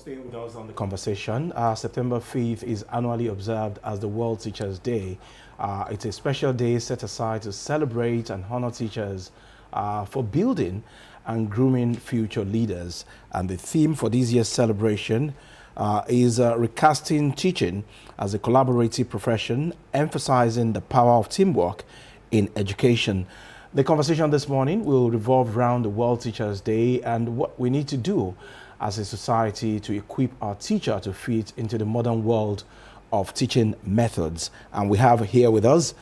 staying with us on the conversation. September 5th is annually observed as the World Teachers' Day. It's a special day set aside to celebrate and honor teachers for building and grooming future leaders. And the theme for this year's celebration is recasting teaching as a collaborative profession, emphasizing the power of teamwork in education. The conversation this morning will revolve around the World Teachers' Day and what we need to do as a society to equip our teacher to fit into the modern world of teaching methods. And we have here with us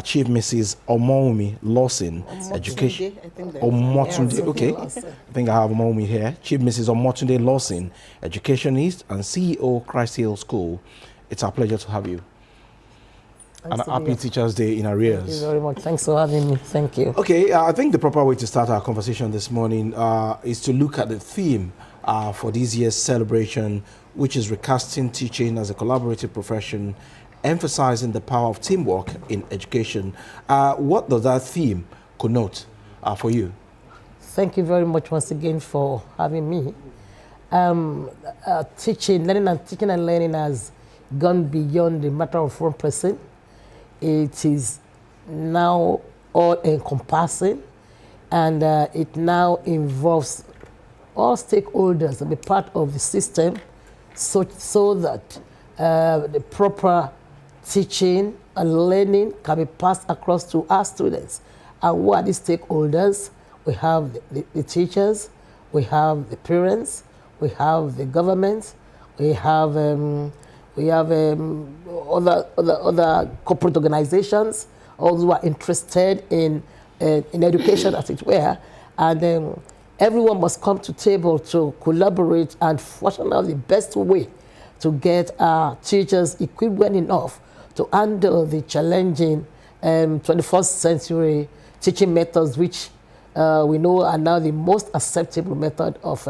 Chief Mrs. Omomi Lawson, Education. Omotunde, okay. I think I have Omomi here. Chief Mrs. Omotunde Lawson, Educationist and CEO, Christ Hill School. It's our pleasure to have you. And happy Teachers' Day in arrears. Thank you very much. Thanks for having me. Thank you. Okay, I think the proper way to start our conversation this morning is to look at the theme for this year's celebration, which is recasting teaching as a collaborative profession, emphasizing the power of teamwork in education. What does that theme connote for you? Thank you very much once again for having me. Teaching and learning has gone beyond the matter of one person. It is now all-encompassing, and it now involves all stakeholders to be part of the system so that the proper teaching and learning can be passed across to our students. And what are these stakeholders? We have the teachers, we have the parents, we have the government, we have other corporate organizations, all who are interested in education, as it were, and everyone must come to table to collaborate and fashion out the best way to get our teachers equipped well enough to handle the challenging 21st century teaching methods, which we know are now the most acceptable method of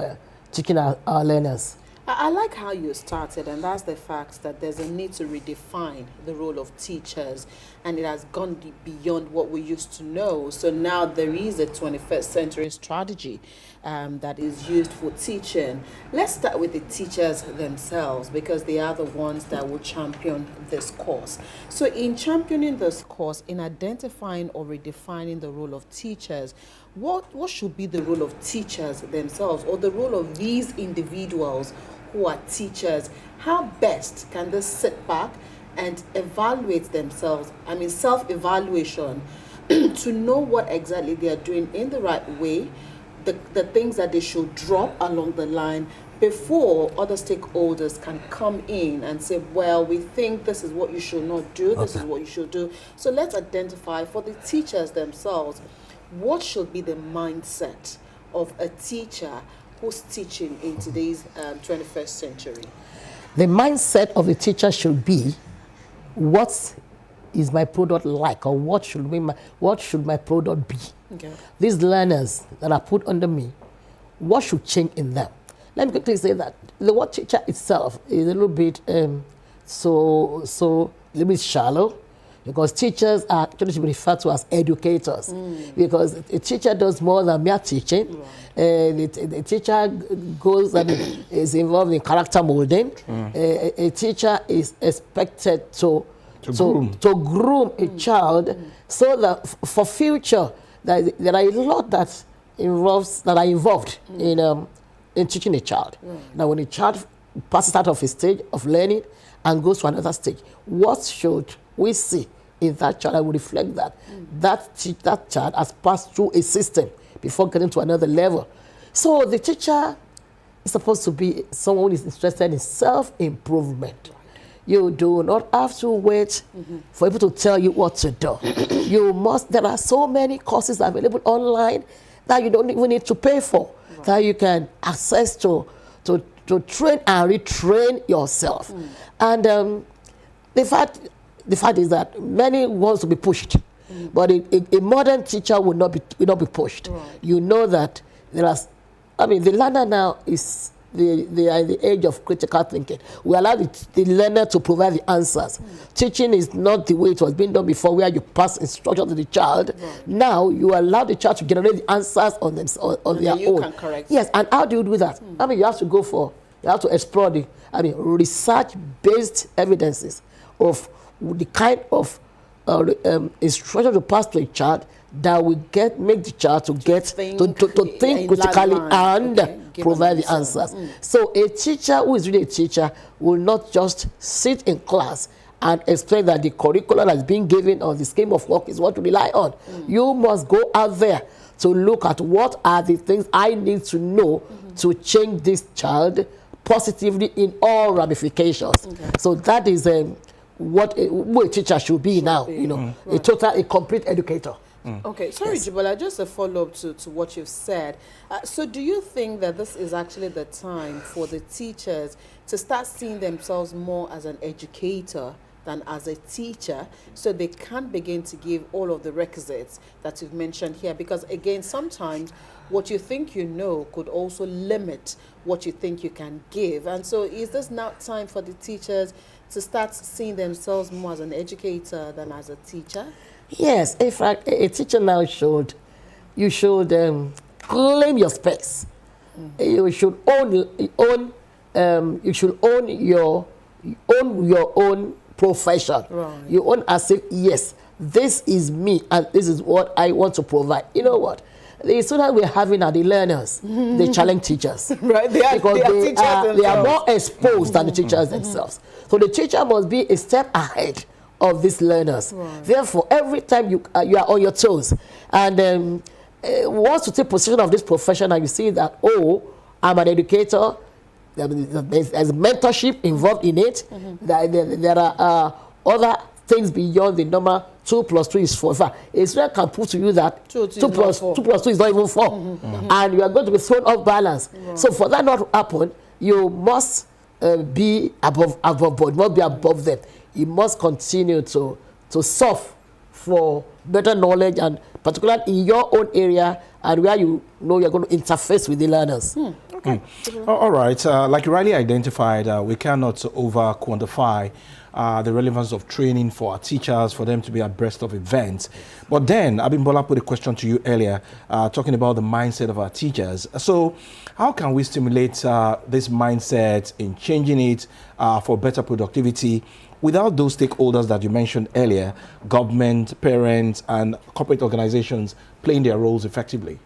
teaching our learners. I like how you started, and that's the fact that there's a need to redefine the role of teachers, and it has gone beyond what we used to know. So now there is a 21st century strategy that is used for teaching. Let's start with the teachers themselves, because they are the ones that will champion this course. So in championing this course, in identifying or redefining the role of teachers, what should be the role of teachers themselves, or the role of these individuals who are teachers? How best can they sit back and evaluate themselves, self-evaluation, to know what exactly they are doing in the right way, the things that they should drop along the line before other stakeholders can come in and say, well, we think this is what you should not do, this is what you should do. So let's identify for the teachers themselves, what should be the mindset of a teacher who's teaching in today's 21st century? The mindset of the teacher should be, what is my product like, or what should my product be? Okay. These learners that are put under me, what should change in them? Let me quickly say that the word teacher itself is a little bit shallow, because teachers are actually should be referred to as educators, because a teacher does more than mere teaching. Right. The teacher goes and is involved in character molding. A teacher is expected to groom a child so that for future, there are a lot that are involved in teaching a child. Now, when a child passes out of a stage of learning and goes to another stage, what should we see in that child? I will reflect that that child has passed through a system before getting to another level. So the teacher is supposed to be someone who is interested in self-improvement. You do not have to wait for people to tell you what to do. There are so many courses available online that you don't even need to pay for, that you can access to train and retrain yourself. And the fact is that many want to be pushed, but a modern teacher will not be pushed. Right. You know that the learner now is they are in the age of critical thinking. We allow the learner to provide the answers. Teaching is not the way it was being done before, where you pass instruction to the child. Now you allow the child to generate the answers on their own. You can correct. Yes, and how do you do that? You have to go for You have to explore the, research-based evidences of the kind of instruction to pass to a child that will make the child to think critically and provide the answers. So a teacher who is really a teacher will not just sit in class and explain that the curriculum that's being given or the scheme of work is what to rely on. You must go out there to look at what are the things I need to know to change this child positively in all ramifications. So that is what a teacher should be now, a complete educator. Okay, sorry, yes. Jibola, just a follow-up to what you've said. So do you think that this is actually the time for the teachers to start seeing themselves more as an educator than as a teacher, so they can begin to give all of the requisites that you've mentioned here? Because again, sometimes what you think you know could also limit what you think you can give. And so is this now time for the teachers to start seeing themselves more as an educator than as a teacher? Yes, in fact, a teacher now should claim your space. You should own your own profession. Right. You own as if, yes, this is me and this is what I want to provide. You know what? The students we're having are the learners, the challenge teachers. Right, they are more exposed than the teachers themselves. So the teacher must be a step ahead of these learners. Right. Therefore, every time you are on your toes, and once you take possession of this profession and you see that, oh, I'm an educator, there's mentorship involved in it, there are other things beyond the number 2 + 2 is 4. In fact, a student can prove to you that 2 plus 2 is not even 4. And you are going to be thrown off balance. Right. So for that not to happen, you must be above board, not be above them. You must continue to solve for better knowledge, and particularly in your own area and where you know you're going to interface with the learners. Okay. All right. Like you rightly identified, we cannot over quantify the relevance of training for our teachers, for them to be abreast of events. But then, Abimbola put a question to you earlier, talking about the mindset of our teachers. So how can we stimulate this mindset in changing it for better productivity without those stakeholders that you mentioned earlier, government, parents, and corporate organizations playing their roles effectively?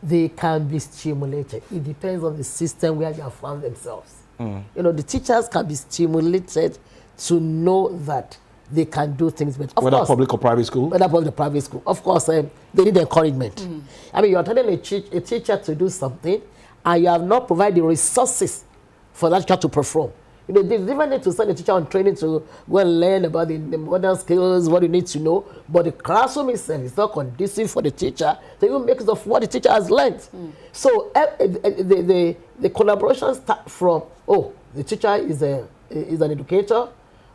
They can be stimulated. It depends on the system where they have found themselves. The teachers can be stimulated to know that they can do things better. Whether public or private school? Whether public or private school. Of course, they need encouragement. I mean, you're telling a teacher to do something, and you have not provided the resources for that teacher to perform. They even need to send a teacher on training to go and learn about the modern skills, what you need to know. But the classroom itself is not conducive for the teacher to even make use of what the teacher has learned. So the collaboration starts from, the teacher is an educator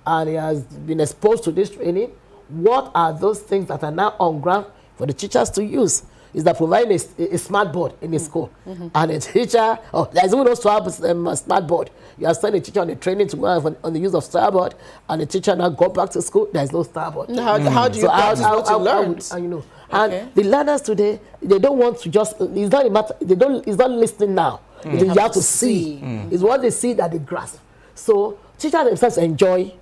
and he has been exposed to this training. What are those things that are now on ground for the teachers to use? Is that providing a smart board in the school. And a teacher, there's even also have a smart board. You are sending a teacher on a training to go on the use of star board, and the teacher now go back to school, there's no star board. How do you practice what you learned? And the learners today, they don't want to just, it's not a matter, it's not listening now. You have to see. It's what they see that they grasp. So teachers themselves enjoy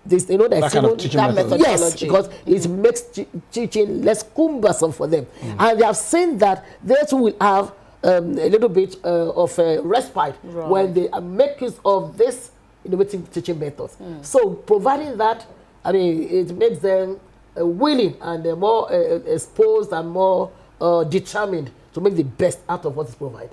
this, that kind of teaching methodology. Yes, because it makes teaching less cumbersome for them. And they have seen that they too will have a little bit of a respite when they make use of this innovative teaching methods. So providing that, it makes them willing and more exposed and more determined to make the best out of what is provided.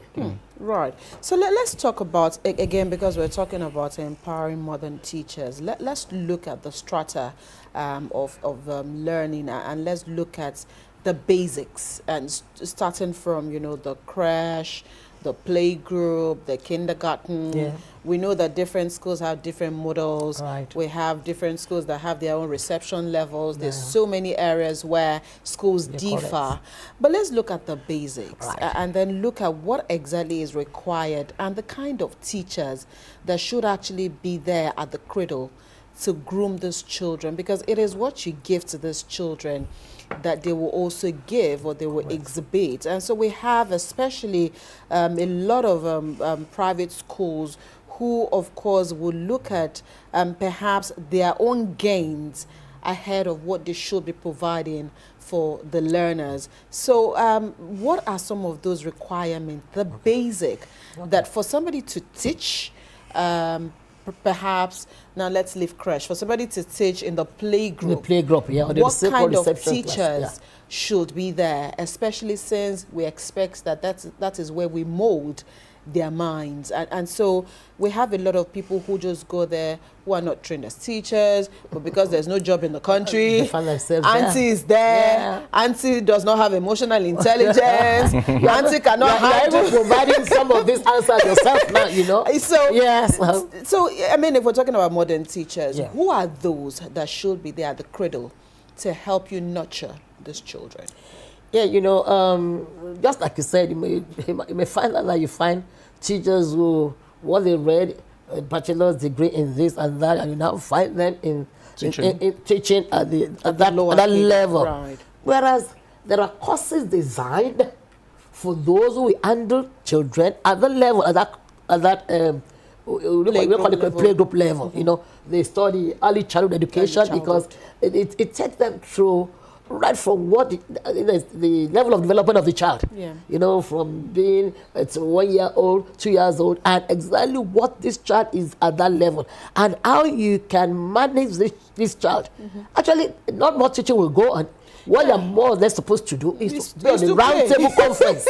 Right. So let's talk about, again, because we're talking about empowering modern teachers, let's look at the strata of learning, and let's look at the basics, and starting from, the crash, the playgroup, the kindergarten. We know that different schools have different models. Right. We have different schools that have their own reception levels. There's so many areas where schools differ. But let's look at the basics, and then look at what exactly is required and the kind of teachers that should actually be there at the cradle to groom these children, because it is what you give to these children that they will also give, or they will exhibit. And so we have especially a lot of private schools who, of course, will look at perhaps their own gains ahead of what they should be providing for the learners. So what are some of those requirements, the basic, that for somebody to teach, perhaps, now let's leave crash, for somebody to teach in the play group, yeah, or what kind of teachers teachers should be there, especially since we expect that that is where we mold their minds, and so we have a lot of people who just go there who are not trained as teachers, but because there's no job in the country, auntie is there, auntie does not have emotional intelligence, auntie cannot handle. You're providing some of these answers yourself now, you know. So yes, so I mean, if we're talking about modern teachers, who are those that should be there at the cradle to help you nurture these children? Yeah, you know, just like you said, you may find that you find teachers who, what they read, a bachelor's degree in this and that, and you now find them in teaching at that level. Right. Whereas there are courses designed for those who handle children at the level, at that playgroup level. You know, they study early childhood education because it takes them through right from what the level of development of the child. Yeah. You know, from being 1 year old, 2 years old, and exactly what this child is at that level, and how you can manage this child. Actually, not more teaching will go on. What you're more or less supposed to do is to be on the roundtable conference.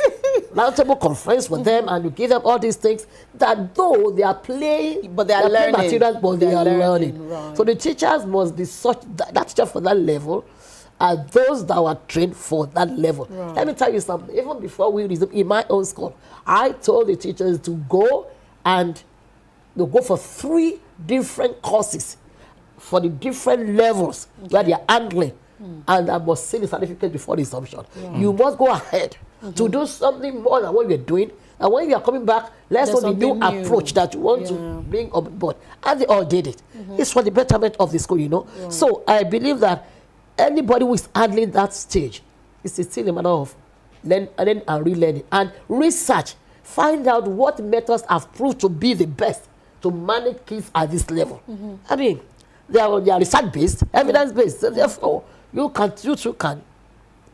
Roundtable conference for them, and you give them all these things that though they are playing, but they are learning. Materials, but they are learning. Right. So the teachers must be such that teacher for that level are those that were trained for that level. Right. Let me tell you something. Even before we resumed in my own school, I told the teachers to go for 3 different courses for the different levels where they are handling. And I must see the certificate before the assumption. You must go ahead to do something more than what you're doing. And when you are coming back, let's know the new approach that you want to bring on board. And they all did it. It's for the betterment of the school, you know. So I believe that anybody who is handling that stage is still a matter of learn and relearning and research. Find out what methods have proved to be the best to manage kids at this level. I mean, they are research-based, evidence-based. So therefore, you too can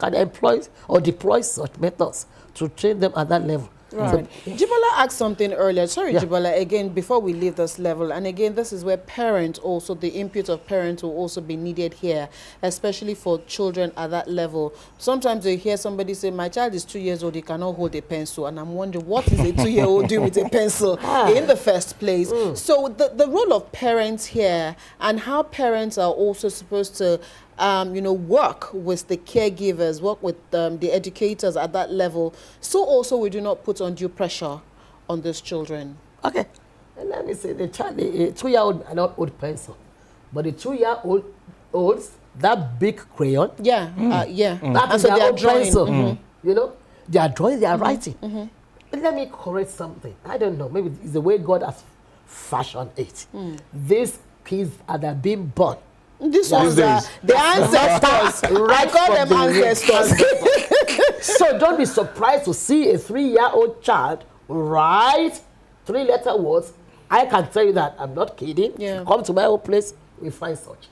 employ or deploy such methods to train them at that level. Right. So, Jibola asked something earlier. Sorry, Jibola, again, before we leave this level, and again, this is where parents also, the input of parents will also be needed here, especially for children at that level. Sometimes you hear somebody say, my child is 2 years old, he cannot hold a pencil. And I'm wondering, what is a 2-year-old doing with a pencil in the first place? So the role of parents here and how parents are also supposed to work with the caregivers, work with the educators at that level, so also we do not put undue pressure on those children. Okay. And let me say, the 2-year-old are not hold pencil, but the 2-year-olds, that big crayon, and so they are drawing. Pencil, you know, they are drawing, they are writing. But let me correct something. I don't know, maybe it's the way God has fashioned it. These kids are being born. These ones are the ancestors. I call them ancestors. So don't be surprised to see a 3-year-old child write 3-letter words. I can tell you that. I'm not kidding. Yeah. Come to my own place, we find such.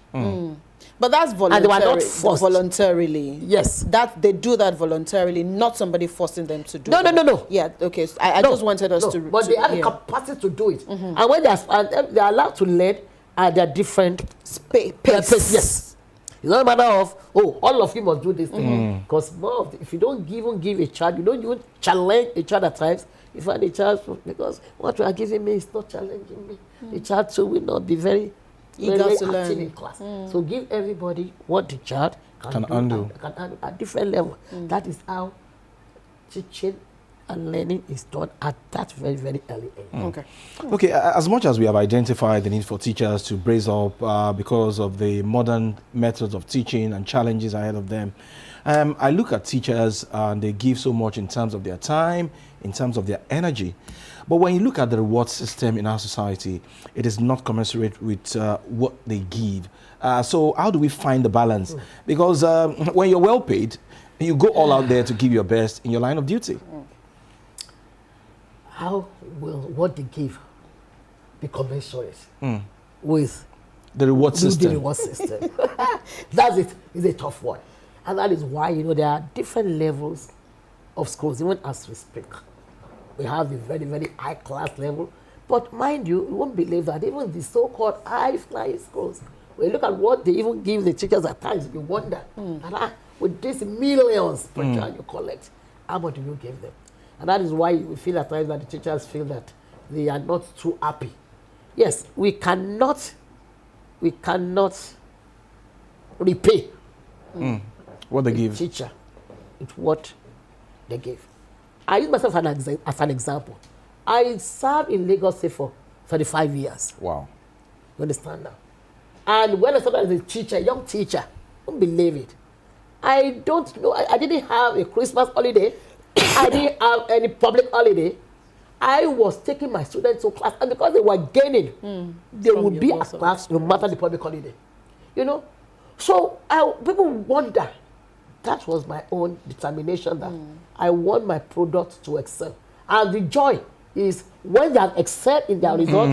But that's voluntary. And they were not forced. Voluntarily. Yes. That they do that voluntarily, not somebody forcing them to do that. No. Yeah, okay. So I just wanted us to... But they have the capacity to do it. And when they are allowed to learn, at their different pace. Yes. It's not a matter of, all of you must do this thing. Because if you don't give a child, you don't even challenge a child at times, you find a child, because what you are giving me is not challenging me. The child too will not be very eager to active learn in class. So give everybody what the child can handle at different level. That is how teaching and learning is done at that very, very early age. Okay, as much as we have identified the need for teachers to brace up because of the modern methods of teaching and challenges ahead of them, I look at teachers and they give so much in terms of their time, in terms of their energy. But when you look at the reward system in our society, it is not commensurate with what they give. So how do we find the balance? Because when you're well paid, you go all out there to give your best in your line of duty. How will what they give be commensurate with the reward system. The reward system. That's it. It's a tough one. And that is why, there are different levels of schools, even as we speak. We have the very, very high class level. But mind you won't believe that even the so-called high-flying schools, when you look at what they even give the teachers at times, you wonder, that, with these millions per child you collect, how much do you give them? And that is why we feel at times that the teachers feel that they are not too happy. Yes, we cannot repay what they give. teacher with what they give. I use myself as an example. I served in Lagos State for 35 years. Wow. You understand now? And when I started as a teacher, young teacher, don't believe it. I don't know. I didn't have a Christmas holiday. I didn't have any public holiday. I was taking my students to class, and because they were gaining, they would be at class no matter the public holiday. So people wonder. That was my own determination that I want my product to excel. And the joy is when they have excelled in their result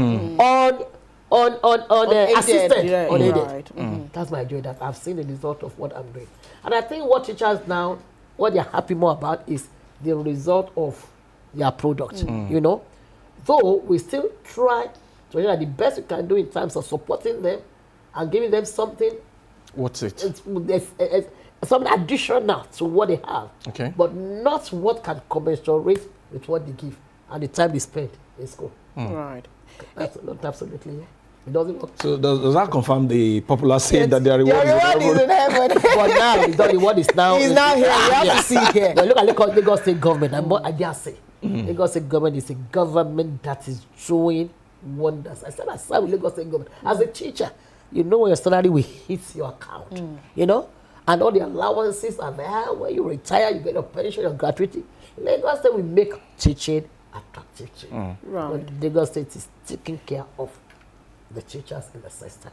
assisted, unaided. Right. That's my joy, that I've seen the result of what I'm doing. And I think what teachers now, what they're happy more about is the result of their product, Though we still try to do the best we can do in terms of supporting them and giving them something. What's it? It's something additional to what they have. Okay. But not what can commensurate with what they give and the time they spend in school. Right. Absolutely. Yeah. It doesn't work. So does that confirm the popular saying that their reward is in heaven? But now, the reward is now. He's now here. We have to see here. Now look at Lagos State government. I dare say. Lagos State government is a government that is doing wonders. I said aside with Lagos State government. As a teacher, when your salary will hit your account. And all the allowances are there. When you retire, you get your pension, your gratuity. Lagos State will make teaching attractive. Right. But Lagos State is taking care of the teachers in the system.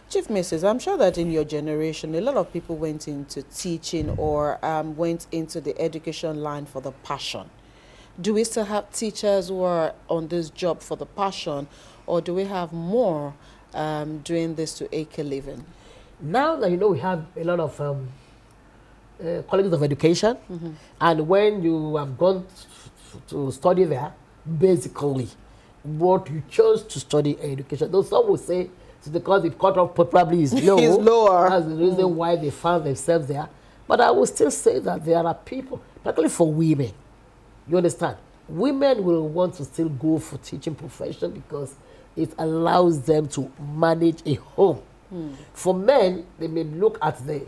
Chief Mrs., I'm sure that in your generation, a lot of people went into teaching or went into the education line for the passion. Do we still have teachers who are on this job for the passion, or do we have more doing this to eke a living? Now that we have a lot of colleges of education, and when you have gone to study there, basically, what you chose to study education. Though some will say it's because the cutoff probably is low. Is lower. That's the reason why they found themselves there. But I will still say that there are people, particularly for women. You understand? Women will want to still go for teaching profession because it allows them to manage a home. For men, they may look at the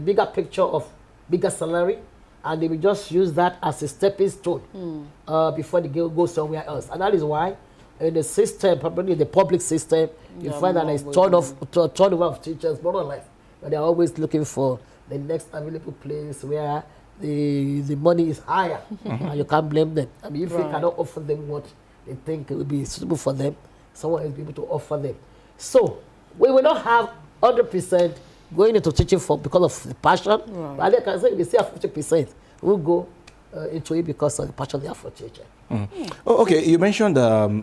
bigger picture of bigger salary, and they will just use that as a stepping stone before they go somewhere else. And that is why in the system, probably the public system, you find that there's turnover of teachers, more or less. But they're always looking for the next available place where the money is higher. And you can't blame them. I mean, if they cannot offer them what they think will be suitable for them, someone else will be able to offer them. So we will not have 100% going into teaching because of the passion. Right. But I can say we still have 50% who go into it because of the passion they have for teaching. Oh, okay, you mentioned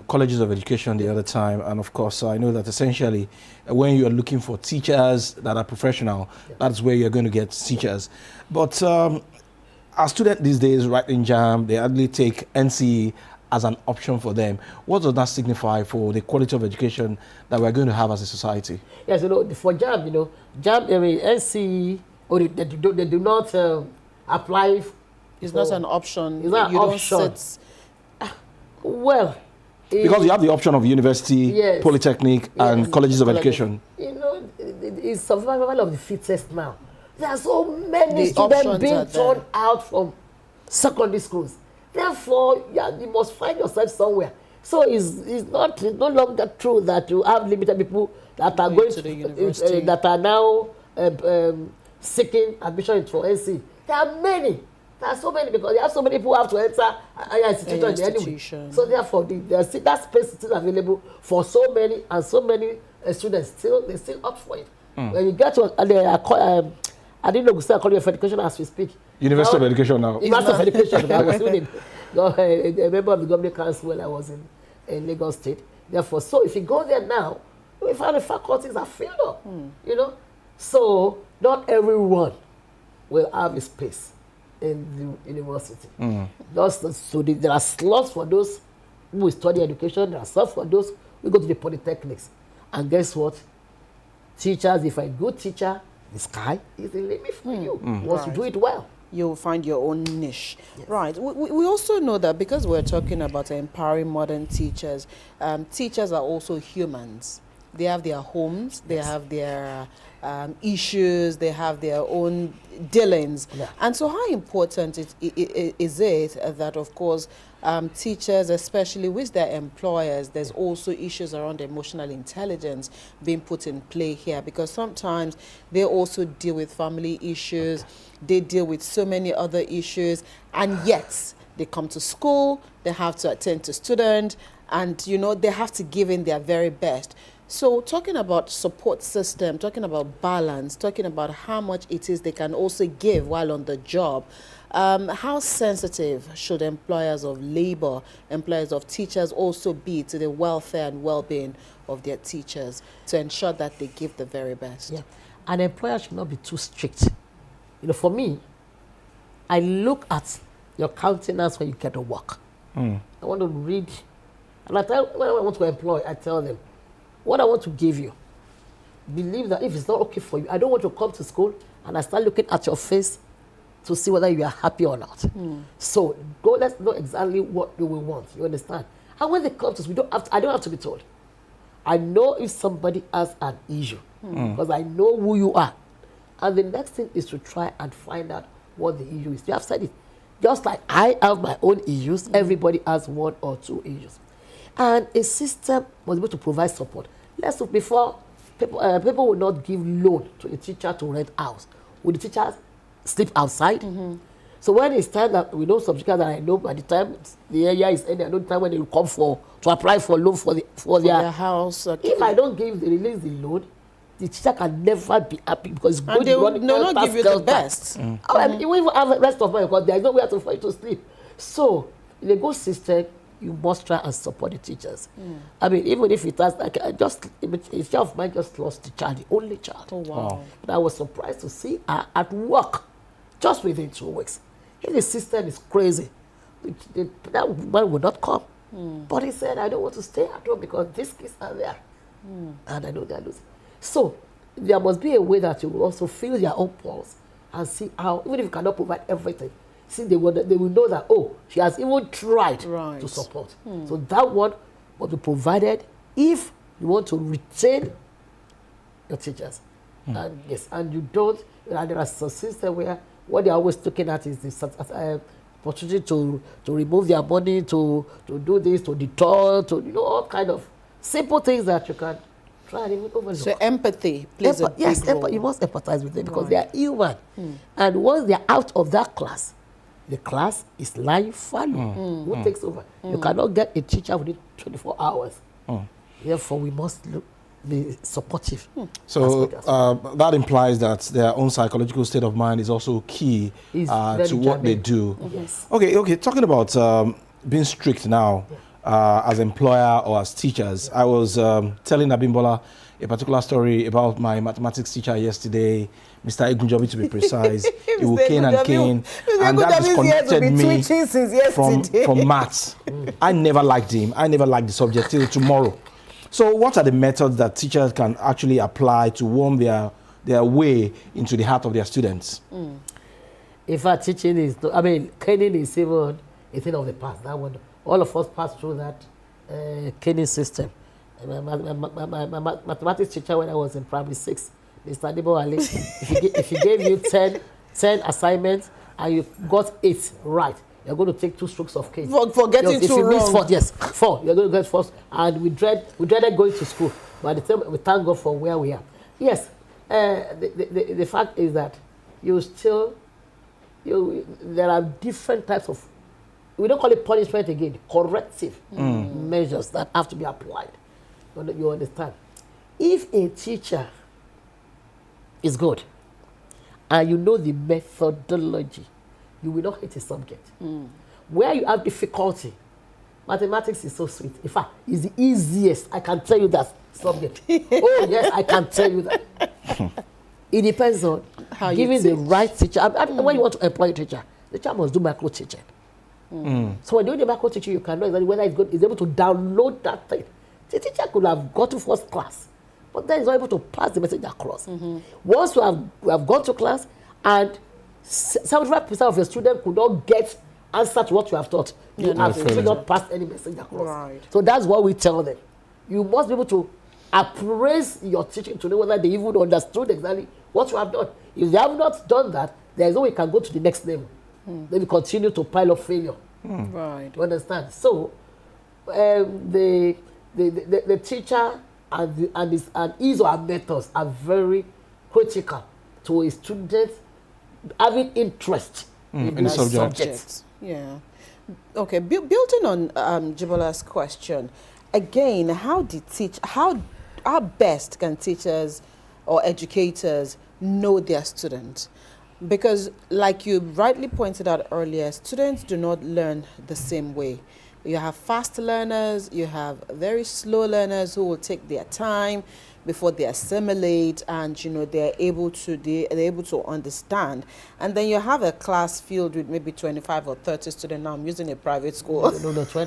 colleges of education the other time, and of course I know that essentially when you are looking for teachers that are professional, that's where you're going to get teachers. But our students these days, right in JAM, they hardly take NCE as an option for them. What does that signify for the quality of education that we're going to have as a society? Yes, for JAM, JAM, NCE, or they do not apply. It's not an option. It's not an option. Don't sit. Well, because you have the option of university, polytechnic, and colleges of education. It's survival of the fittest now. There are so many students being turned out from secondary schools. Therefore, you must find yourself somewhere. So it's no longer true that you have limited people that are going to the university, that are now seeking admission for NC. There are many. There are so many because there are so many people who have to enter higher institutions anyway. So therefore, that space is still available for so many students. They still opt for it. When you get to I didn't know we start calling of education as we speak. University of Education now. University of Education. I was student, a member of the governing council when I was in Lagos State. Therefore, so if you go there now, we find the faculties are filled up, you know. So not everyone will have a space in the university. So there are slots for those who study education, there are slots for those who go to the polytechnics. And guess what? Teachers, if you're a good teacher, the sky is the limit for you once you do it well. You'll find your own niche. Yes. Right. We also know that because we're talking about empowering modern teachers, teachers are also humans. They have their homes, they have their issues, they have their own dealings. Yeah. And so how important is it that, of course, teachers, especially with their employers, there's also issues around emotional intelligence being put in play here, because sometimes they also deal with family issues, they deal with so many other issues, and yet they come to school, they have to attend to students, and, you know, they have to give in their very best. So talking about support system, talking about balance, talking about how much it is they can also give while on the job, how sensitive should employers of labor, employers of teachers also be to the welfare and well-being of their teachers to ensure that they give the very best? Yeah. An employer should not be too strict. You know, for me, I look at your countenance when you get to work. I want to read, and when I want to employ, I tell them, what I want to give you, believe that if it's not okay for you, I don't want to come to school and I start looking at your face to see whether you are happy or not. So let's know exactly what you will want. You understand? And when they come to school, I don't have to be told. I know if somebody has an issue because I know who you are. And the next thing is to try and find out what the issue is. You have said it. Just like I have my own issues, everybody has one or two issues. And a system must be able to provide support. Let's look before people will not give loan to a teacher to rent house. Will the teachers sleep outside? So when it's time that we know some teachers that I know by the time the area is ending, I know the time when they will come to apply for loan for their house. Okay. If I don't release the loan, the teacher can never be happy because it's And they will not give you the best. You won't even have the rest of money because there is nowhere for you to sleep. So in a good system, you must try and support the teachers. I mean, even if it has, like, a child of mine just lost the child, the only child. Oh, wow. But I was surprised to see her at work just within 2 weeks. If the system is crazy, that man will not come. But he said, I don't want to stay at home because these kids are there. And I know they're losing. So there must be a way that you will also feel your own pulse and see how, even if you cannot provide everything, see, they will know that, oh, she has even tried to support. So that one must be provided if you want to retain your teachers. And yes, and you don't, and there are some systems where what they're always looking at is the opportunity to remove their money, to do this, to deter, to, you know, all kind of simple things that you can try and even overlook. So empathy plays a big role. You must empathize with them because they are human. And once they're out of that class, the class is lying fallow. Who takes over? You cannot get a teacher within 24 hours. Therefore, we must be supportive. So that implies that their own psychological state of mind is also key to what they do. Yes. Okay. Talking about being strict now as employer or as teachers, I was telling Abimbola a particular story about my mathematics teacher yesterday, Mr. Egunjobi to be precise. He will cane and cane, and that disconnected me from maths. I never liked him. I never liked the subject till tomorrow. So what are the methods that teachers can actually apply to warm their way into the heart of their students? In fact, teaching is, caning is even a thing of the past. That one, all of us passed through that caning system. My mathematics teacher when I was in primary 6, Mr. Debo Ali, if he gave you 10 assignments and you got 8 right, you're going to take 2 strokes of cane. For getting 2 wrong. 4, you're going to get first. And we dreaded going to school. But at the time, we thank God for where we are. Yes, the fact is that there are different types of, we don't call it punishment again, corrective measures that have to be applied. You understand? If a teacher is good and you know the methodology, you will not hate a subject. Where you have difficulty, Mathematics is so sweet. In fact, it's the easiest. I can tell you that subject. Oh, yes, I can tell you that. It depends on how giving the right teacher. When you want to employ a teacher, the teacher must do micro teaching. So when you do the micro teaching, you can know exactly whether it's able to download that thing. The teacher could have got to first class, but then he's not able to pass the message across. Once we have gone to class and 75% of your students could not get answer to what you have taught, you have still not passed any message across. Right. So that's what we tell them. You must be able to appraise your teaching to know whether they even understood exactly what you have done. If they have not done that, there is no way you can go to the next level. Then you continue to pile up failure. Right. You understand? So the teacher and his or her methods are very critical to a student having interest in the the subject. Yeah. Okay. Building on Jibola's question, again, how best can teachers or educators know their students? Because, like you rightly pointed out earlier, students do not learn the same way. You have fast learners, you have very slow learners who will take their time before they assimilate, and they're able to understand. And then you have a class filled with maybe 25 or 30 students. Now I'm using a private school. No, 20.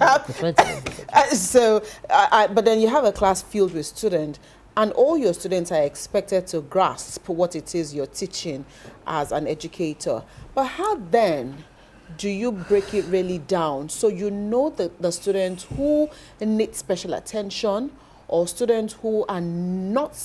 But then you have a class filled with students, and all your students are expected to grasp what it is you're teaching as an educator. But how then do you break it really down so you know the students who need special attention, or students who are not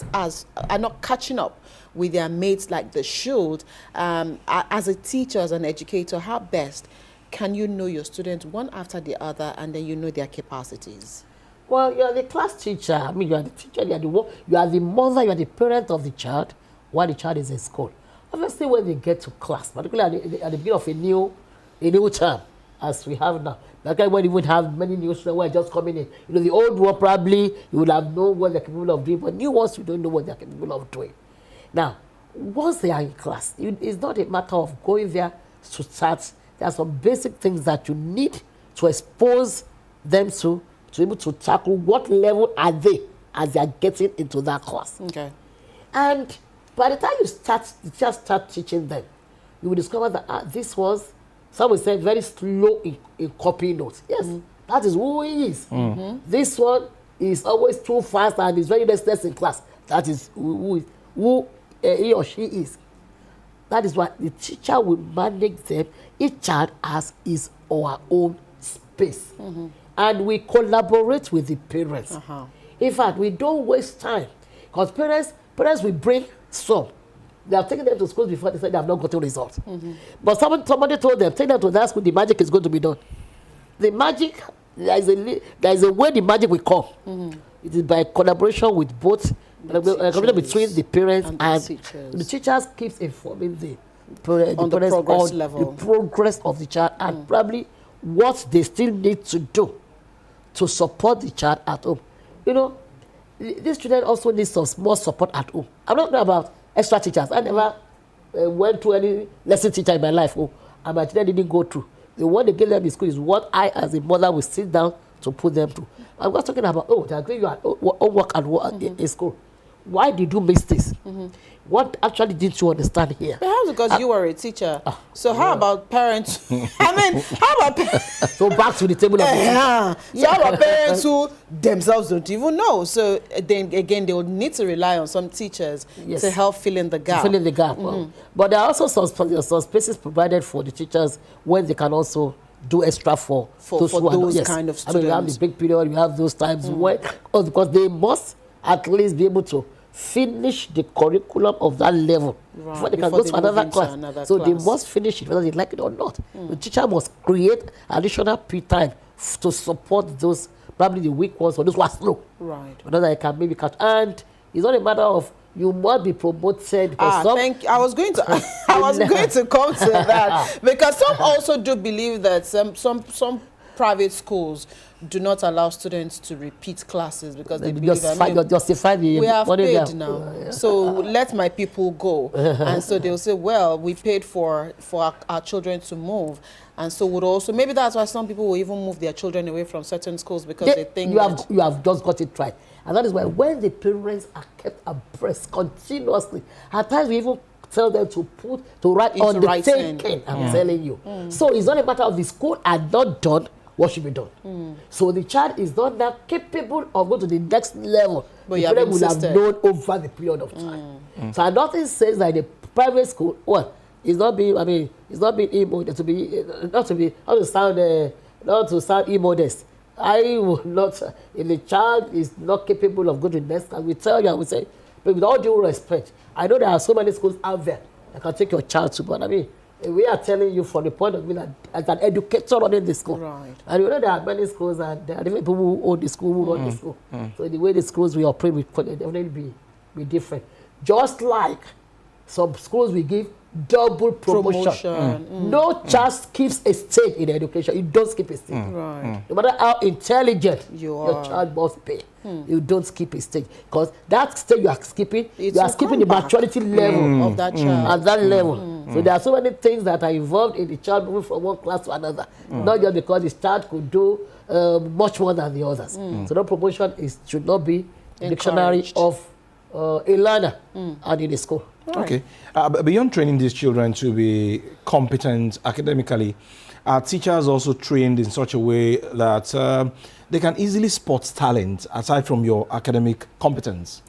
catching up with their mates like they should? As a teacher, as an educator, how best can you know your students one after the other, and then you know their capacities? Well, you are the class teacher. I mean, you are the teacher, you are the mother, you are the parent of the child while the child is in school. Obviously, when they get to class, particularly at the beginning of a new term, as we have now, like when you would have many new students who are just coming in. The old one probably you would have known what they're capable of doing, but new ones you don't know what they're capable of doing. Now, once they are in class, it's not a matter of going there to start. There are some basic things that you need to expose them to be able to tackle what level are they as they are getting into that class. Okay. And by the time you just start teaching them, you will discover that this was, some will say, very slow in copying notes. Yes, that is who he is. This one is always too fast and is very restless in class. That is who he or she is. That is why the teacher will manage them. Each child has his or her own space. And we collaborate with the parents. In fact, we don't waste time, because parents will bring some. They have taken them to schools before, they said they have not gotten results. But somebody told them, take them to that school, the magic is going to be done. The magic, there is a way the magic will come. It is by collaboration with both, collaboration between the parents and the teachers keeps informing the parents on the progress of the child, and probably what they still need to do to support the child at home. This student also needs some more support at home. I'm not talking about extra teachers. I never went to any lesson teacher in my life, and my children didn't go through. The one they gave them in school is what I, as a mother, will sit down to put them through. I'm not talking about, they agree you are homework and work in school. Why did you miss this? What actually did you understand here? Perhaps because you were a teacher. So how about parents? How about parents? So back to the table of the So how about parents who themselves don't even know? So then again, they would need to rely on some teachers to help fill in the gap. But there are also some spaces provided for the teachers when they can also do extra for those kind of students. You have the big period, you have those times when, because they must at least be able to finish the curriculum of that level before they can go to another class. They must finish it whether they like it or not. The teacher must create additional time to support those, probably the weak ones or those who are slow. Right. Whether they can maybe catch. And it's not a matter of you must be promoted. I was going to come to that, because some also do believe that some private schools do not allow students to repeat classes because they believe justify the we have paid now. now, so let my people go. And so they'll say, well, we paid for our children to move, and so would also, maybe that's why some people will even move their children away from certain schools because they think you have just got it right. And that is why when the parents are kept abreast continuously, at times we even tell them to write Into on the writing. thinking, I'm telling you. So it's not a matter of the school had not done what should be done. So the child is not now capable of going to the next level. But the you have parent will have insisted. known over the period of time. So nothing says that the private school, well, it's not being immodest, not to sound immodest. I will not, if the child is not capable of going to the next class, we tell you, I would say, but with all due respect, I know there are so many schools out there that can take your child to, but I mean, we are telling you from the point of view that as an educator running the school. Right. And you know there are many schools and there are different people who own the school, who run the school. So the way the schools we operate will definitely be different. Just like some schools we give double promotion. No child skips a stage in education. You don't skip a stage. Right. No matter how intelligent your child must be, you don't skip a stage. Because that stage you are skipping, It you are will skipping come the back. maturity level Of that child. at that level. So there are so many things that are involved in the child moving from one class to another. Not just because the child could do much more than the others. So that promotion should not be the dictionary Encouraged. of a learner and in the school. Okay. But beyond training these children to be competent academically, are teachers also trained in such a way that they can easily spot talent aside from your academic competence?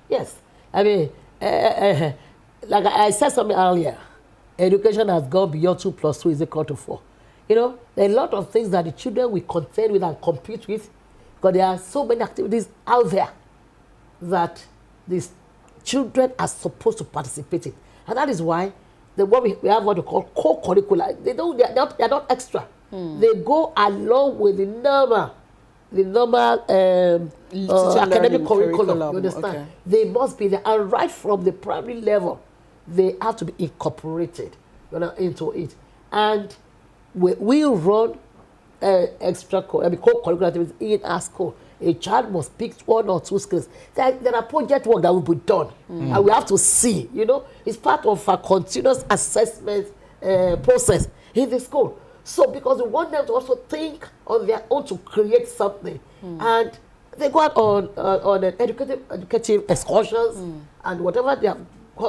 Yes. I mean, like I said something earlier, education has gone beyond 2 + 2 is equal to 4. You know, there are a lot of things that the children will contend with and compete with because there are so many activities out there that these children are supposed to participate in. And that is why we have what we call co-curricular. They are not extra. They go along with the normal academic curriculum. You understand? Okay. They must be there. And right from the primary level, they have to be incorporated into it. And we run co-curricular activities in our school. A child must pick 1 or 2 skills. There are project work that will be done, and we have to see. You know, it's part of a continuous assessment process in the school. So, because we want them to also think on their own to create something, and they go out on educative excursions, and whatever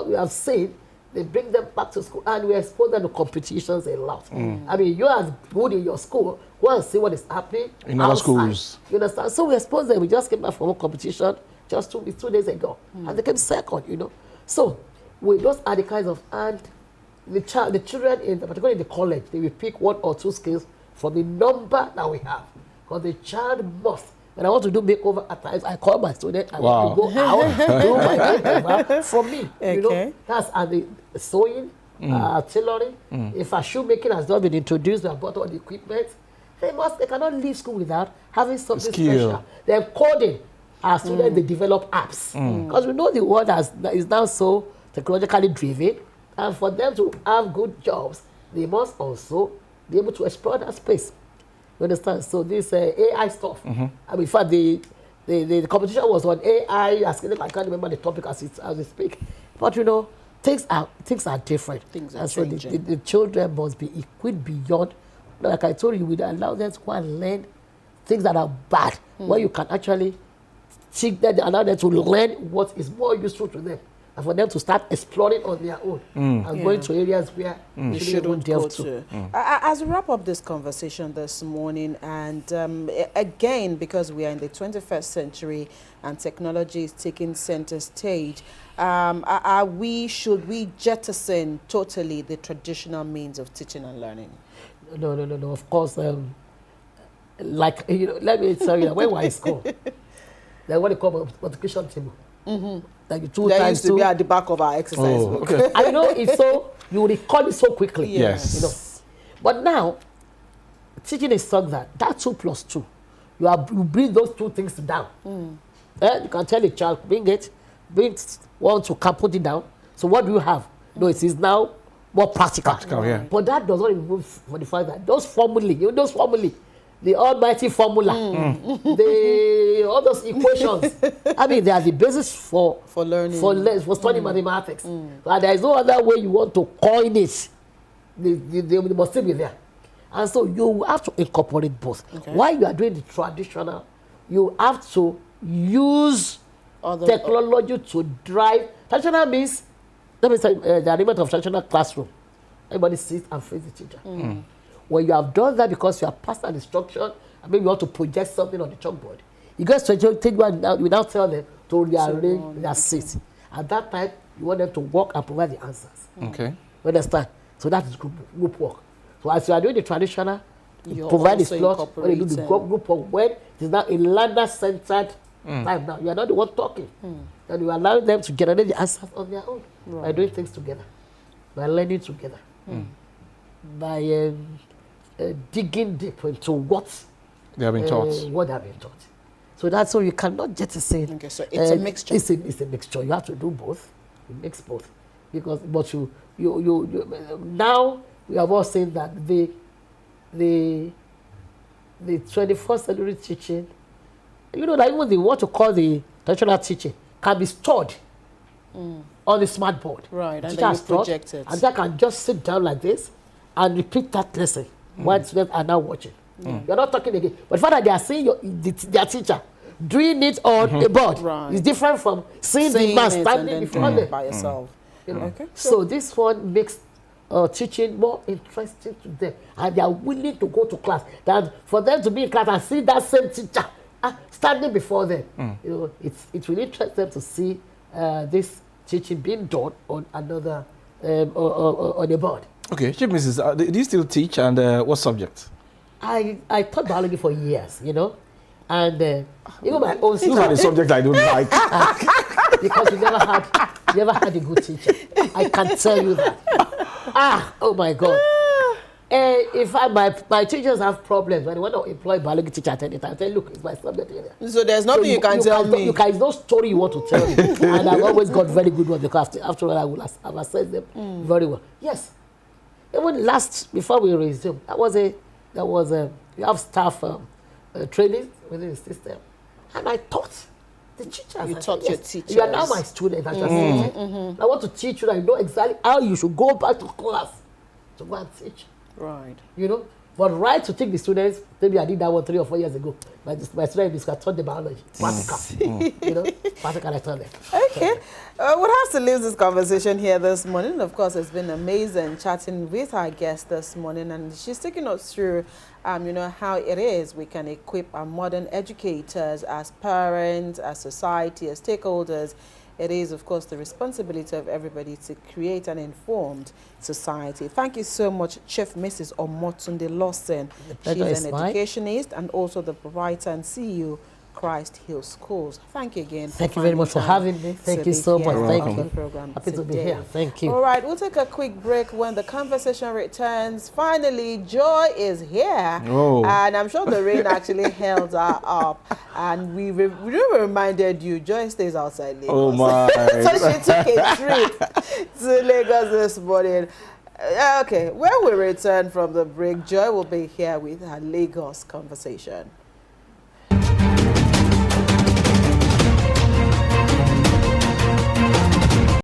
we have seen, they bring them back to school, and we expose them to competitions a lot. I mean, you are good in your school, go and see what is happening in other outside. schools. You understand? So we expose them. We just came back from a competition just 2 days ago, and they came second. You know, so those are the kinds of, and the children particularly in the college, they will pick 1 or 2 skills from the number that we have, because the child must. When I want to do makeover at times, I call my student and Wow. to go out, do my makeover from me. You know, Okay. that's the sewing, tailoring. If a shoemaking has not been introduced, we have bought all the equipment. They cannot leave school without having something Skill. special. They're coding. Our students, they develop apps. Because we know the world that is now so technologically driven. And for them to have good jobs, they must also be able to explore that space. You understand? So this AI stuff. I mean, in fact, the competition was on AI. I can't remember the topic as we speak. But you know, things are different. Things are and so changing. the children must be equipped beyond. Like I told you, we allow them to go and learn things that are bad, where you can actually teach them, allow them to learn what is more useful to them, and for them to start exploring on their own and going to areas where they shouldn't delve to. As we wrap up this conversation this morning, and again, because we are in the 21st century and technology is taking center stage, should we jettison totally the traditional means of teaching and learning? No. Of course, like, you know, let me tell you, when we were in school, they what they call multiplication table. Like 2 That times used to 2. be at the back of our exercise book. Okay. And you know, it's so, you recall it so quickly. Yes. You know. But now, teaching is such that 2 + 2, you bring those 2 things down. You can tell a child, bring 1 to put it down. So what do you have? No, it is now more practical. Practical, yeah. But that does not remove for the fact that those formulae, the almighty formula, all those equations. I mean, they are the basis for learning, for studying mathematics. And there is no other way you want to coin it. They must still be there. And so you have to incorporate both. Okay. While you are doing the traditional, you have to use technology to drive. Traditional means, let me say, the arrangement of traditional classroom. Everybody sits and face the teacher. When you have done that because you have passed an instruction, and maybe you want to project something on the chalkboard, you guys take one now, you now tell them to rearrange their seats. At that time, you want them to walk and provide the answers. Okay. You understand? So that is group work. So as you are doing the traditional, you provide the slot, when you do the group work, when it is now a learner-centered time now. You are not the one talking. And you allow them to generate the answers on their own by doing things together, by learning together, by digging deep into what they have been taught. What they have been taught. So that's why you cannot just say. Okay, so it's a mixture. It's a mixture. You have to do both. You mix both, but you now we are all saying that the 21st century teaching, you know, that even the what you call the traditional teaching can be stored on the smart board. Right, and then you project it. And they can just sit down like this and repeat that lesson while students are now watching. You're not talking again. But the fact that they are seeing their teacher doing it on a board is different from seeing the man standing before them by yourself. You know? Okay. So this one makes teaching more interesting to them, and they are willing to go to class. That for them to be in class and see that same teacher standing before them, you know, it will interest them to see this teaching being done on another on a board. Okay, Chief Mrs. Do you still teach, and what subject? I taught biology for years, you know, and even my own. Those are the subjects I don't like. Because you never had a good teacher. I can tell you that. Oh my God. In fact, my teachers have problems when they want to employ biology teacher at any time. I tell you, look, it's my subject area. So there's nothing you can tell me. There's no story you want to tell me. And I've always got very good ones because after all, I will have assessed them very well. Yes. Even before we resumed, we have staff training within the system. And I taught the teachers. You taught your teachers. You are now my student. I want to teach you that you know exactly how you should go back to class to go and teach. Right. You know, but to take the students, maybe I did that 3 or 4 years ago. My students, I taught the biology. Practical. You know, practical I taught them. Okay. We'll have to leave this conversation here this morning. Of course, it's been amazing chatting with our guest this morning, and she's taking us through, you know, how it is we can equip our modern educators as parents, as society, as stakeholders. It is, of course, the responsibility of everybody to create an informed society. Thank you so much, Chief Mrs. Omotunde Lawson. She's an educationist and also the proprietor and CEO, Christ Hill Schools. Thank you again. Thank you very much for having me. Thank you so much. Thank you. Happy to be here. Thank you. All right, we'll take a quick break. When the conversation returns, finally, Joy is here. Oh. And I'm sure the rain actually held her up. And we reminded you, Joy stays outside Lagos. Oh, my. So she took a trip to Lagos this morning. Okay, when we return from the break, Joy will be here with her Lagos conversation.